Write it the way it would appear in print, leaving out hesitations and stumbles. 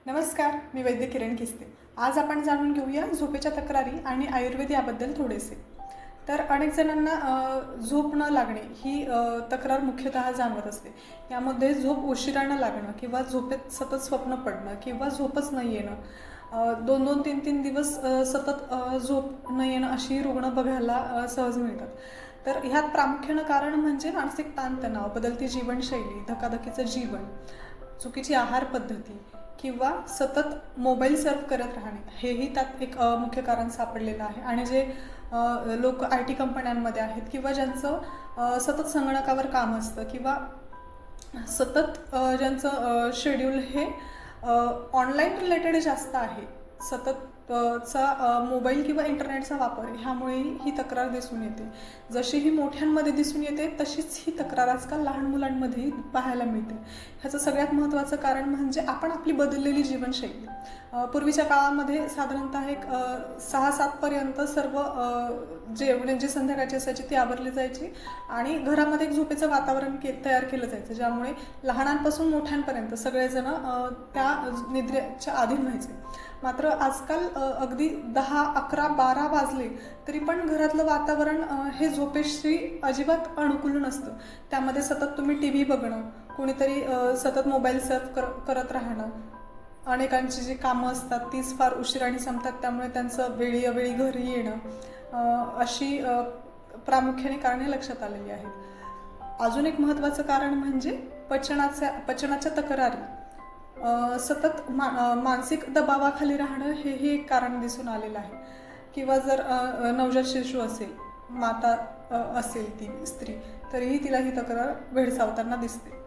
नमस्कार, मी वैद्य किरण किस्ते. आज आपण जाणून घेऊया झोपेच्या तक्रारी आणि आयुर्वेद याबद्दल थोडेसे. तर अनेक जणांना झोप न लागणे ही तक्रार मुख्यतः जाणवत असते. यामध्ये झोप उशिरानं लागणं किंवा झोपेत सतत स्वप्न पडणं किंवा झोपच न येणं, 2-2, 3-3 दिवस सतत झोप न येणं अशी रुग्ण बघायला सहज मिळतात. तर ह्यात प्रामुख्यानं कारण म्हणजे मानसिक ताणतणाव, बदलती जीवनशैली, धकाधकीचं जीवन, चुकीची आहार पद्धती किंवा सतत मोबाईल सर्फ करत राहणे हेही त्यात एक मुख्य कारण सापडलेलं आहे. आणि जे लोक आय टी कंपन्यांमध्ये आहेत किंवा ज्यांचं सतत संगणकावर काम असतं किंवा सतत ज्यांचं शेड्यूल हे ऑनलाईन रिलेटेड जास्त आहे, सतत मोबाईल किंवा इंटरनेटचा वापर ह्यामुळेही ही तक्रार दिसून येते. जशी ही मोठ्यांमध्ये दिसून येते तशीच ही तक्रार आजकाल लहान मुलांमध्येही पाहायला मिळते. ह्याचं सगळ्यात महत्त्वाचं कारण म्हणजे आपण आपली बदललेली जीवनशैली. पूर्वीच्या काळामध्ये साधारणतः एक 6-7 पर्यंत सर्व जेवणे जी संध्याकाळची असायची ती आवरली जायची आणि घरामध्ये एक झोपेचं वातावरण तयार केलं जायचं, ज्यामुळे लहानांपासून मोठ्यांपर्यंत सगळेजण त्या निद्रेच्या अधीन व्हायचे. मात्र आजकाल अगदी 10, 11, 12 वाजले तरी पण घरातलं वातावरण हे झोपेशी अजिबात अनुकूल नसतं. त्यामध्ये सतत तुम्ही टी व्ही बघणं, कोणीतरी सतत मोबाईल सर्फ करत राहणं, अनेकांची जी कामं असतात तीच फार उशिराने संपतात, त्यामुळे त्यांचं वेळी अवेळी घरी येणं, अशी प्रामुख्याने कारणे लक्षात आलेली आहेत. अजून एक महत्त्वाचं कारण म्हणजे पचनाच्या तक्रारी. सतत मानसिक दबावाखाली राहणं हेही एक कारण दिसून आलेलं आहे. किंवा जर नवजात शिशू असेल, माता असेल ती स्त्री, तरीही तिला ही तक्रार भेडसावताना दिसते.